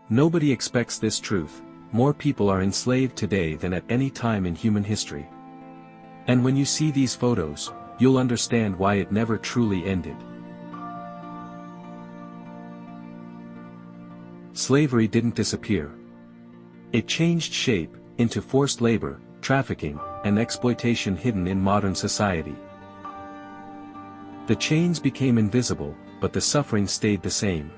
Nobody expects this truth: more people are enslaved today than at any time in human history. And when you see these photos, you'll understand why it never truly ended. Slavery didn't disappear. It changed shape, into forced labor, trafficking, and exploitation hidden in modern society. The chains became invisible, but the suffering stayed the same.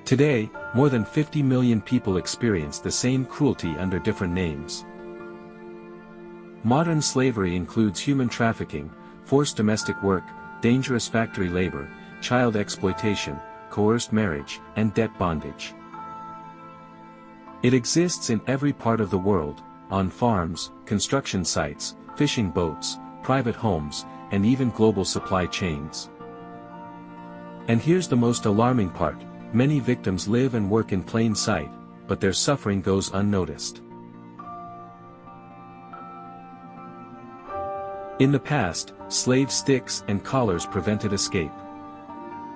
Today, more than 50 million people experience the same cruelty under different names. Modern slavery includes human trafficking, forced domestic work, dangerous factory labor, child exploitation, coerced marriage, and debt bondage. It exists in every part of the world, on farms, construction sites, fishing boats, private homes, and even global supply chains. And here's the most alarming part: many victims live and work in plain sight, but their suffering goes unnoticed. In the past, slave sticks and collars prevented escape.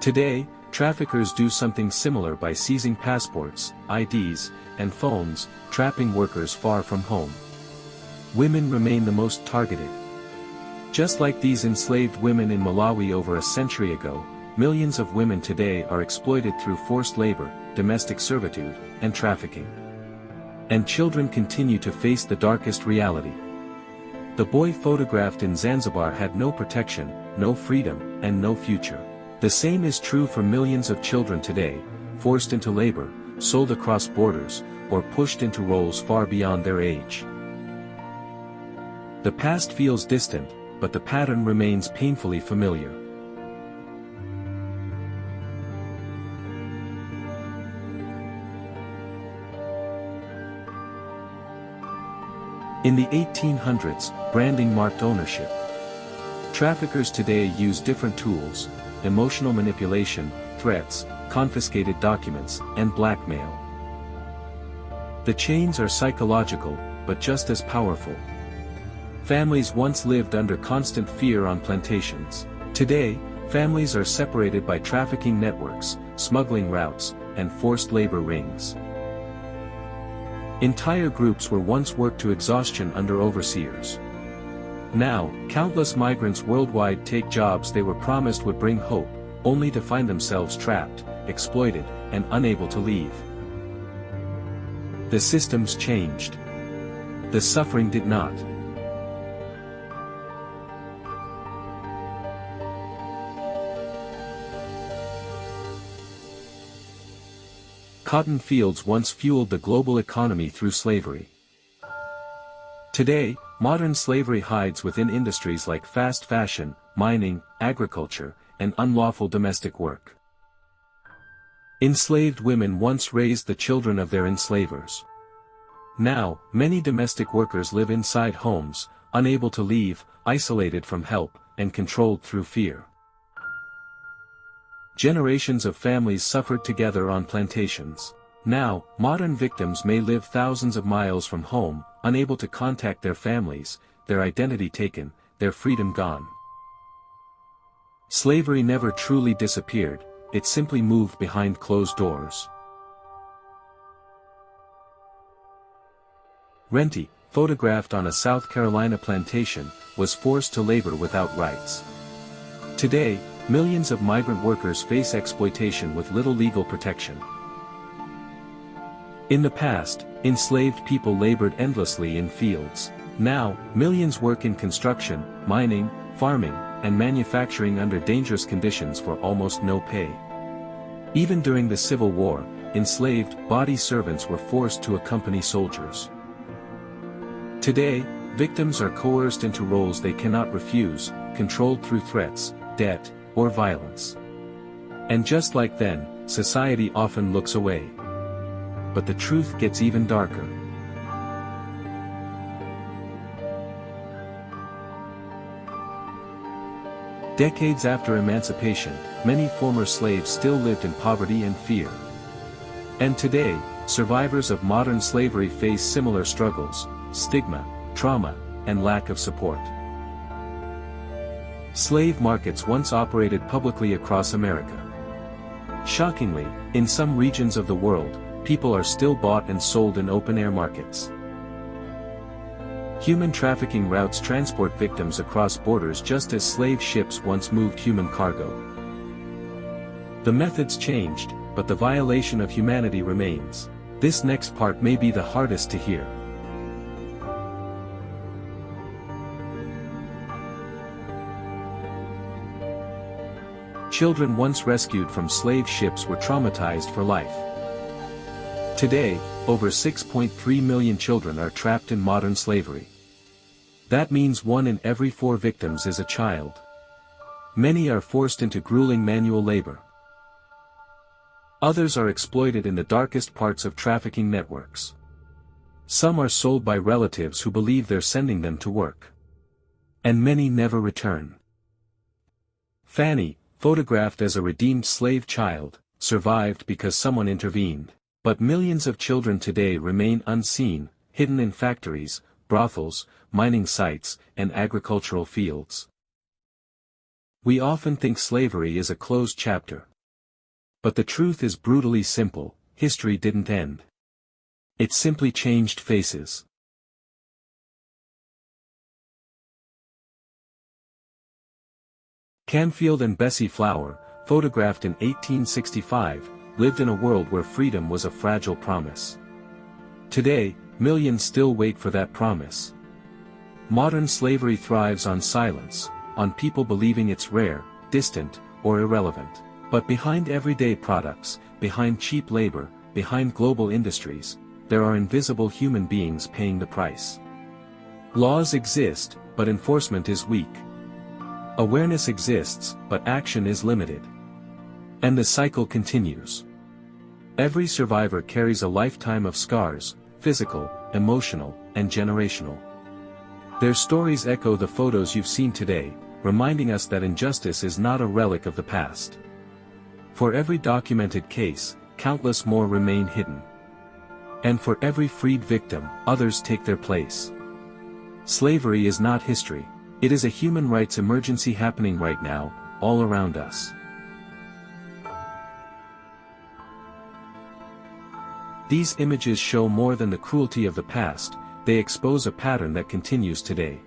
Today, traffickers do something similar by seizing passports, IDs, and phones, trapping workers far from home. Women remain the most targeted. Just like these enslaved women in Malawi over a century ago, millions of women today are exploited through forced labor, domestic servitude, and trafficking. And children continue to face the darkest reality. The boy photographed in Zanzibar had no protection, no freedom, and no future. The same is true for millions of children today, forced into labor, sold across borders, or pushed into roles far beyond their age. The past feels distant, but the pattern remains painfully familiar. In the 1800s, branding marked ownership. Traffickers today use different tools: emotional manipulation, threats, confiscated documents, and blackmail. The chains are psychological, but just as powerful. Families once lived under constant fear on plantations. Today, families are separated by trafficking networks, smuggling routes, and forced labor rings. Entire groups were once worked to exhaustion under overseers. Now, countless migrants worldwide take jobs they were promised would bring hope, only to find themselves trapped, exploited, and unable to leave. The systems changed. The suffering did not. Cotton fields once fueled the global economy through slavery. Today, modern slavery hides within industries like fast fashion, mining, agriculture, and unlawful domestic work. Enslaved women once raised the children of their enslavers. Now, many domestic workers live inside homes, unable to leave, isolated from help, and controlled through fear. Generations of families suffered together on plantations. Now, modern victims may live thousands of miles from home, unable to contact their families, their identity taken, their freedom gone. Slavery never truly disappeared, it simply moved behind closed doors. Renty, photographed on a South Carolina plantation, was forced to labor without rights. Today, millions of migrant workers face exploitation with little legal protection. In the past, enslaved people labored endlessly in fields. Now, millions work in construction, mining, farming, and manufacturing under dangerous conditions for almost no pay. Even during the Civil War, enslaved body servants were forced to accompany soldiers. Today, victims are coerced into roles they cannot refuse, controlled through threats, debt, or violence. And just like then, society often looks away. But the truth gets even darker. Decades after emancipation, many former slaves still lived in poverty and fear. And today, survivors of modern slavery face similar struggles: stigma, trauma, and lack of support. Slave markets once operated publicly across America. Shockingly, in some regions of the world, people are still bought and sold in open-air markets. Human trafficking routes transport victims across borders just as slave ships once moved human cargo. The methods changed, but the violation of humanity remains. This next part may be the hardest to hear. Children once rescued from slave ships were traumatized for life. Today, over 6.3 million children are trapped in modern slavery. That means 1 in every 4 victims is a child. Many are forced into grueling manual labor. Others are exploited in the darkest parts of trafficking networks. Some are sold by relatives who believe they're sending them to work. And many never return. Fanny, photographed as a redeemed slave child, survived because someone intervened. But millions of children today remain unseen, hidden in factories, brothels, mining sites, and agricultural fields. We often think slavery is a closed chapter. But the truth is brutally simple: history didn't end. It simply changed faces. Canfield and Bessie Flower, photographed in 1865, lived in a world where freedom was a fragile promise. Today, millions still wait for that promise. Modern slavery thrives on silence, on people believing it's rare, distant, or irrelevant. But behind everyday products, behind cheap labor, behind global industries, there are invisible human beings paying the price. Laws exist, but enforcement is weak. Awareness exists, but action is limited. And the cycle continues. Every survivor carries a lifetime of scars, physical, emotional, and generational. Their stories echo the photos you've seen today, reminding us that injustice is not a relic of the past. For every documented case, countless more remain hidden. And for every freed victim, others take their place. Slavery is not history. It is a human rights emergency happening right now, all around us. These images show more than the cruelty of the past, they expose a pattern that continues today.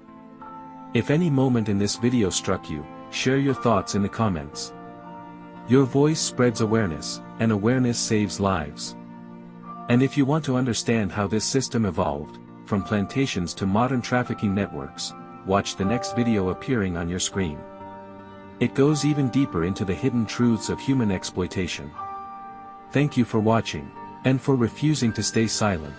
If any moment in this video struck you, share your thoughts in the comments. Your voice spreads awareness, and awareness saves lives. And if you want to understand how this system evolved, from plantations to modern trafficking networks, watch the next video appearing on your screen. It goes even deeper into the hidden truths of human exploitation. Thank you for watching, and for refusing to stay silent.